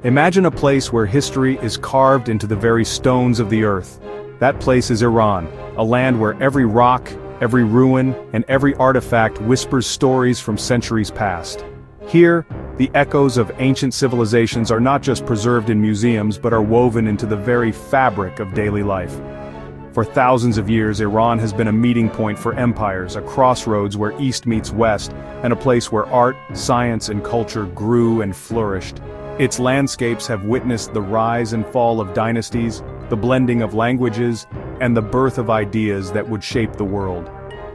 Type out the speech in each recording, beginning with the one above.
Imagine a place where history is carved into the very stones of the earth. That place is Iran, a land where every rock, every ruin, and every artifact whispers stories from centuries past. Here, the echoes of ancient civilizations are not just preserved in museums but are woven into the very fabric of daily life. For thousands of years, Iran has been a meeting point for empires, a crossroads where East meets West, and a place where art, science, and culture grew and flourished. Its landscapes have witnessed the rise and fall of dynasties, the blending of languages, and the birth of ideas that would shape the world.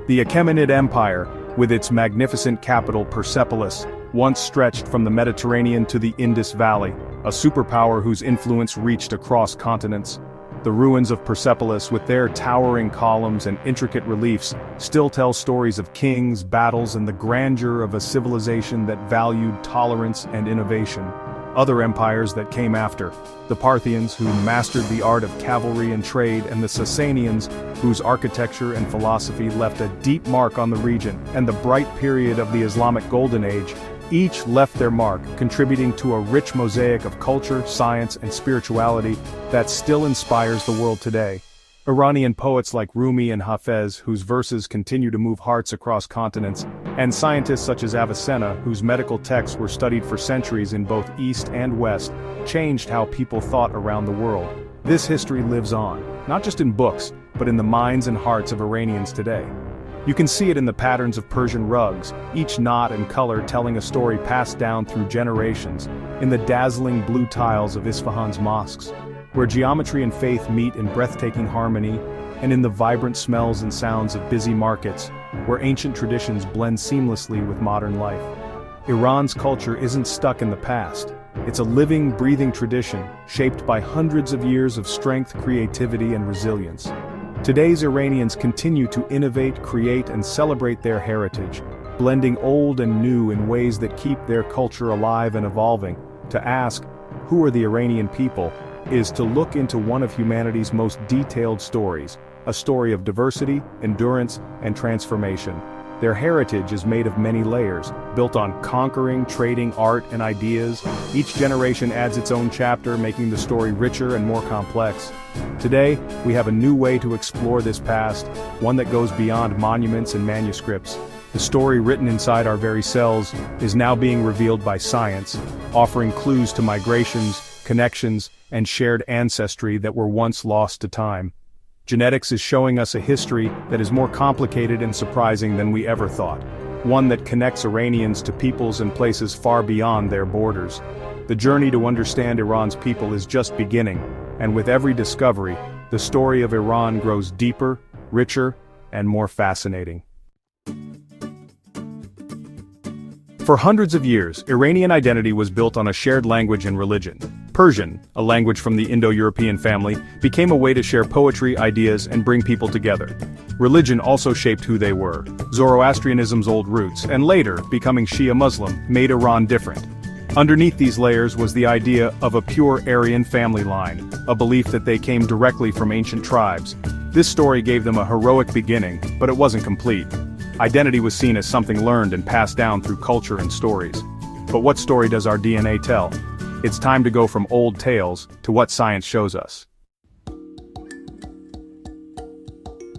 The Achaemenid Empire, with its magnificent capital Persepolis, once stretched from the Mediterranean to the Indus Valley, a superpower whose influence reached across continents. The ruins of Persepolis, with their towering columns and intricate reliefs, still tell stories of kings, battles, and the grandeur of a civilization that valued tolerance and innovation. Other empires that came after, the Parthians, who mastered the art of cavalry and trade, and the Sasanians, whose architecture and philosophy left a deep mark on the region, and the bright period of the Islamic Golden Age, each left their mark, contributing to a rich mosaic of culture, science, and spirituality that still inspires the world today. Iranian poets like Rumi and Hafez, whose verses continue to move hearts across continents, and scientists such as Avicenna, whose medical texts were studied for centuries in both East and West, changed how people thought around the world. This history lives on, not just in books, but in the minds and hearts of Iranians today. You can see it in the patterns of Persian rugs, each knot and color telling a story passed down through generations, in the dazzling blue tiles of Isfahan's mosques, where geometry and faith meet in breathtaking harmony, and in the vibrant smells and sounds of busy markets, where ancient traditions blend seamlessly with modern life. Iran's culture isn't stuck in the past. It's a living, breathing tradition, shaped by hundreds of years of strength, creativity, and resilience. Today's Iranians continue to innovate, create, and celebrate their heritage, blending old and new in ways that keep their culture alive and evolving. To ask, who are the Iranian people, is to look into one of humanity's most detailed stories, a story of diversity, endurance, and transformation. Their heritage is made of many layers, built on conquering, trading, art, and ideas. Each generation adds its own chapter, making the story richer and more complex. Today, we have a new way to explore this past, one that goes beyond monuments and manuscripts. The story written inside our very cells is now being revealed by science, offering clues to migrations, connections, and shared ancestry that were once lost to time. Genetics is showing us a history that is more complicated and surprising than we ever thought, one that connects Iranians to peoples and places far beyond their borders. The journey to understand Iran's people is just beginning, and with every discovery, the story of Iran grows deeper, richer, and more fascinating. For hundreds of years, Iranian identity was built on a shared language and religion. Persian, a language from the Indo-European family, became a way to share poetry, ideas, and bring people together. Religion also shaped who they were. Zoroastrianism's old roots, and later, becoming Shia Muslim, made Iran different. Underneath these layers was the idea of a pure Aryan family line, a belief that they came directly from ancient tribes. This story gave them a heroic beginning, but it wasn't complete. Identity was seen as something learned and passed down through culture and stories. But what story does our DNA tell? It's time to go from old tales to what science shows us.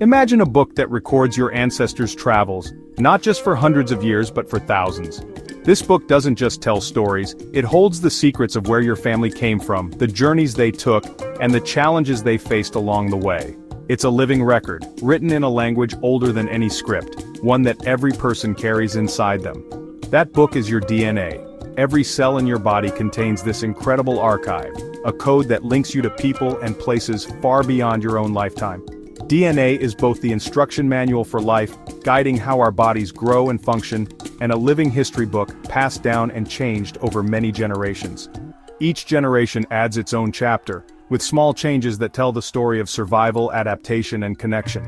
Imagine a book that records your ancestors' travels, not just for hundreds of years but for thousands. This book doesn't just tell stories, it holds the secrets of where your family came from, the journeys they took, and the challenges they faced along the way. It's a living record, written in a language older than any script, one that every person carries inside them. That book is your DNA. Every cell in your body contains this incredible archive, a code that links you to people and places far beyond your own lifetime. DNA is both the instruction manual for life, guiding how our bodies grow and function, and a living history book passed down and changed over many generations. Each generation adds its own chapter, with small changes that tell the story of survival, adaptation, and connection.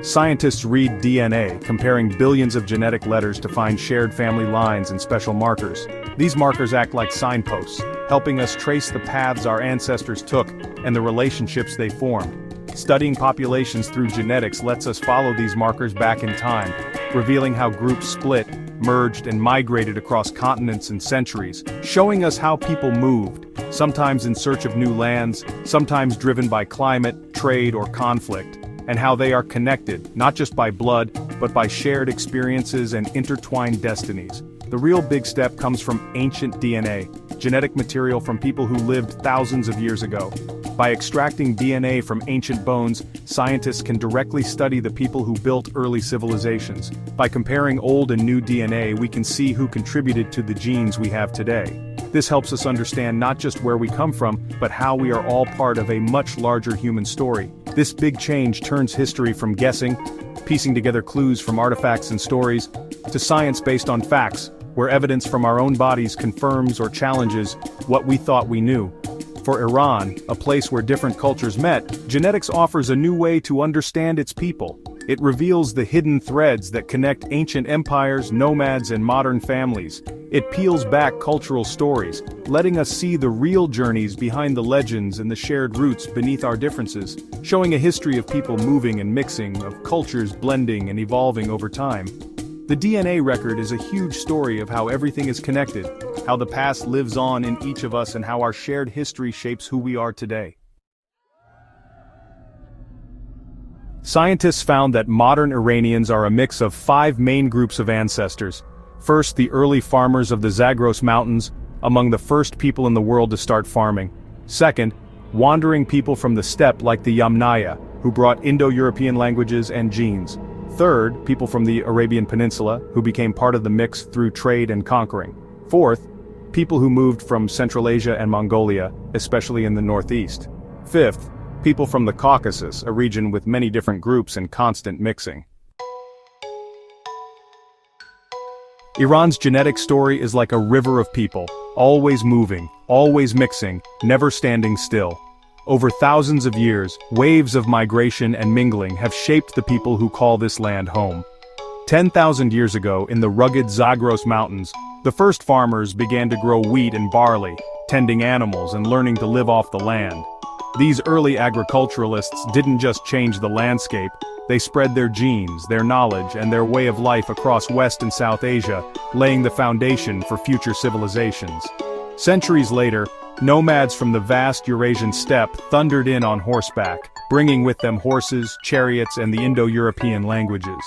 Scientists read DNA, comparing billions of genetic letters to find shared family lines and special markers. These markers act like signposts, helping us trace the paths our ancestors took and the relationships they formed. Studying populations through genetics lets us follow these markers back in time, revealing how groups split, merged, and migrated across continents and centuries, showing us how people moved, sometimes in search of new lands, sometimes driven by climate, trade, or conflict, and how they are connected, not just by blood, but by shared experiences and intertwined destinies. The real big step comes from ancient DNA, genetic material from people who lived thousands of years ago. By extracting DNA from ancient bones, scientists can directly study the people who built early civilizations. By comparing old and new DNA, we can see who contributed to the genes we have today. This helps us understand not just where we come from, but how we are all part of a much larger human story. This big change turns history from guessing, piecing together clues from artifacts and stories, to science based on facts, where evidence from our own bodies confirms or challenges what we thought we knew. For Iran, a place where different cultures met, genetics offers a new way to understand its people. It reveals the hidden threads that connect ancient empires, nomads, and modern families. It peels back cultural stories, letting us see the real journeys behind the legends and the shared roots beneath our differences, showing a history of people moving and mixing, of cultures blending and evolving over time. The DNA record is a huge story of how everything is connected, how the past lives on in each of us, and how our shared history shapes who we are today. Scientists found that modern Iranians are a mix of 5 main groups of ancestors. First, the early farmers of the Zagros Mountains, among the first people in the world to start farming. Second, wandering people from the steppe like the Yamnaya, who brought Indo-European languages and genes. Third, people from the Arabian Peninsula, who became part of the mix through trade and conquering. Fourth, people who moved from Central Asia and Mongolia, especially in the northeast. Fifth, people from the Caucasus, a region with many different groups and constant mixing. Iran's genetic story is like a river of people, always moving, always mixing, never standing still. Over thousands of years, waves of migration and mingling have shaped the people who call this land home. 10,000 years ago, in the rugged Zagros Mountains, the first farmers began to grow wheat and barley, tending animals and learning to live off the land. These early agriculturalists didn't just change the landscape, they spread their genes, their knowledge, and their way of life across West and South Asia, laying the foundation for future civilizations. Centuries later, nomads from the vast Eurasian steppe thundered in on horseback, bringing with them horses, chariots, and the Indo-European languages.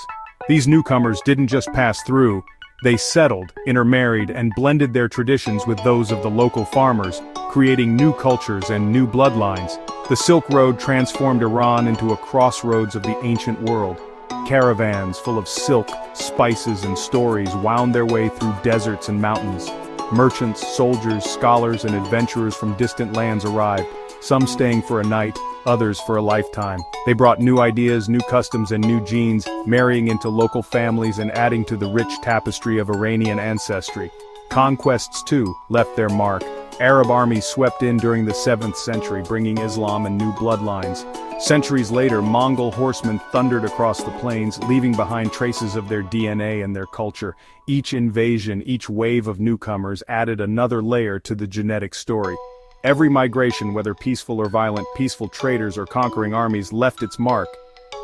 These newcomers didn't just pass through, they settled, intermarried, and blended their traditions with those of the local farmers, creating new cultures and new bloodlines. The Silk Road transformed Iran into a crossroads of the ancient world. Caravans full of silk, spices, and stories wound their way through deserts and mountains. Merchants, soldiers, scholars, and adventurers from distant lands arrived, some staying for a night, others for a lifetime. They brought new ideas, new customs, and new genes, marrying into local families and adding to the rich tapestry of Iranian ancestry. Conquests, too, left their mark. Arab armies swept in during the 7th century, bringing Islam and new bloodlines. Centuries later, Mongol horsemen thundered across the plains, leaving behind traces of their DNA and their culture. Each invasion, each wave of newcomers added another layer to the genetic story. Every migration, whether peaceful or violent, peaceful traders or conquering armies, left its mark.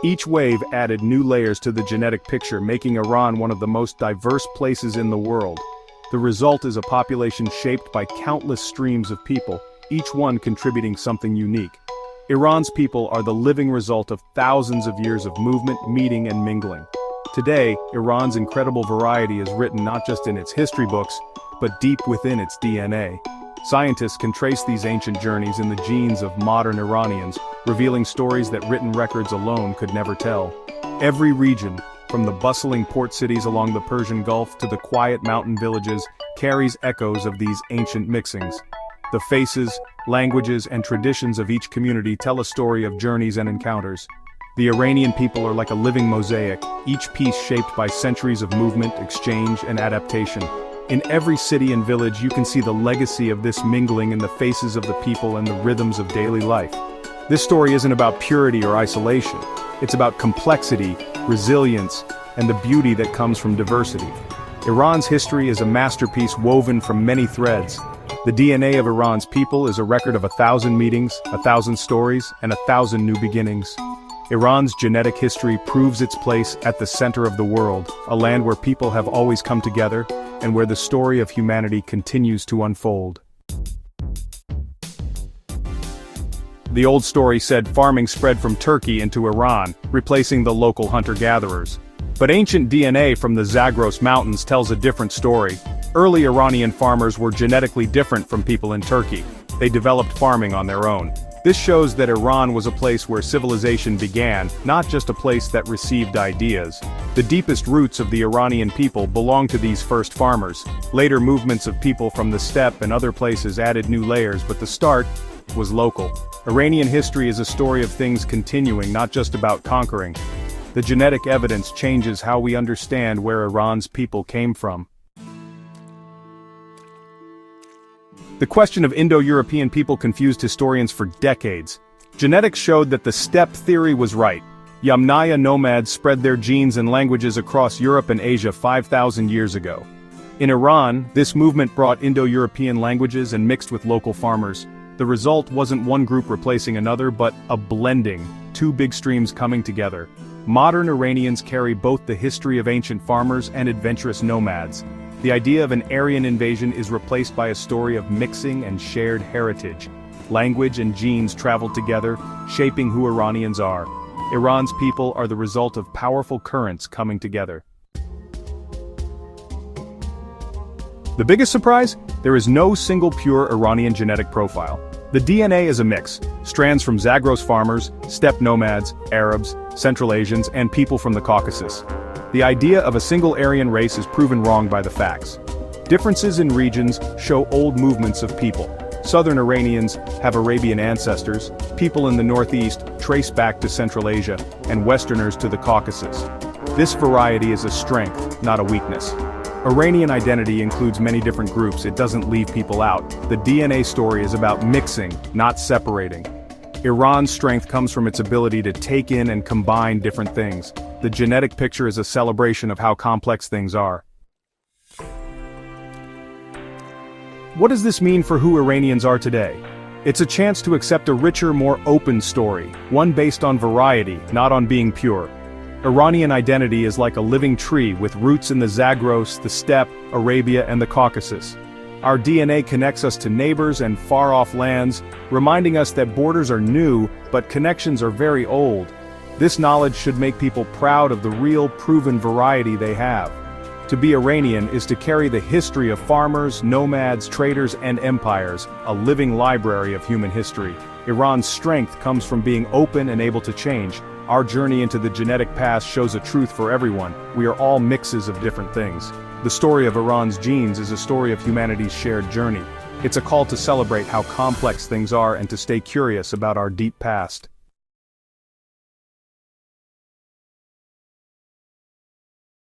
Each wave added new layers to the genetic picture, making Iran one of the most diverse places in the world. The result is a population shaped by countless streams of people, each one contributing something unique. Iran's people are the living result of thousands of years of movement, meeting, and mingling. Today, Iran's incredible variety is written not just in its history books, but deep within its DNA. Scientists can trace these ancient journeys in the genes of modern Iranians, revealing stories that written records alone could never tell. Every region, from the bustling port cities along the Persian Gulf to the quiet mountain villages, carries echoes of these ancient mixings. The faces, languages, and traditions of each community tell a story of journeys and encounters. The Iranian people are like a living mosaic, each piece shaped by centuries of movement, exchange, and adaptation. In every city and village you can see the legacy of this mingling in the faces of the people and the rhythms of daily life. This story isn't about purity or isolation. It's about complexity, resilience, and the beauty that comes from diversity. Iran's history is a masterpiece woven from many threads. The DNA of Iran's people is a record of 1,000 meetings, 1,000 stories, and 1,000 new beginnings. Iran's genetic history proves its place at the center of the world, a land where people have always come together, and where the story of humanity continues to unfold. The old story said farming spread from Turkey into Iran, replacing the local hunter-gatherers. But ancient DNA from the Zagros Mountains tells a different story. Early Iranian farmers were genetically different from people in Turkey. They developed farming on their own. This shows that Iran was a place where civilization began, not just a place that received ideas. The deepest roots of the Iranian people belong to these first farmers. Later movements of people from the steppe and other places added new layers, but the start was local. Iranian history is a story of things continuing, not just about conquering. The genetic evidence changes how we understand where Iran's people came from. The question of Indo-European people confused historians for decades. Genetics showed that the steppe theory was right. Yamnaya nomads spread their genes and languages across Europe and Asia 5,000 years ago. In Iran, this movement brought Indo-European languages and mixed with local farmers. The result wasn't one group replacing another, but a blending, two big streams coming together. Modern Iranians carry both the history of ancient farmers and adventurous nomads. The idea of an Aryan invasion is replaced by a story of mixing and shared heritage. Language and genes traveled together, shaping who Iranians are. Iran's people are the result of powerful currents coming together. The biggest surprise? There is no single pure Iranian genetic profile. The DNA is a mix, strands from Zagros farmers, steppe nomads, Arabs, Central Asians, and people from the Caucasus. The idea of a single Aryan race is proven wrong by the facts. Differences in regions show old movements of people. Southern Iranians have Arabian ancestors, people in the northeast trace back to Central Asia, and Westerners to the Caucasus. This variety is a strength, not a weakness. Iranian identity includes many different groups, it doesn't leave people out. The DNA story is about mixing, not separating. Iran's strength comes from its ability to take in and combine different things. The genetic picture is a celebration of how complex things are. What does this mean for who Iranians are today? It's a chance to accept a richer, more open story, one based on variety, not on being pure. Iranian identity is like a living tree with roots in the Zagros, the steppe, Arabia, and the Caucasus. Our DNA connects us to neighbors and far-off lands, reminding us that borders are new, but connections are very old. This knowledge should make people proud of the real, proven variety they have. To be Iranian is to carry the history of farmers, nomads, traders, and empires, a living library of human history. Iran's strength comes from being open and able to change. Our journey into the genetic past shows a truth for everyone. We are all mixes of different things. The story of Iran's genes is a story of humanity's shared journey. It's a call to celebrate how complex things are and to stay curious about our deep past.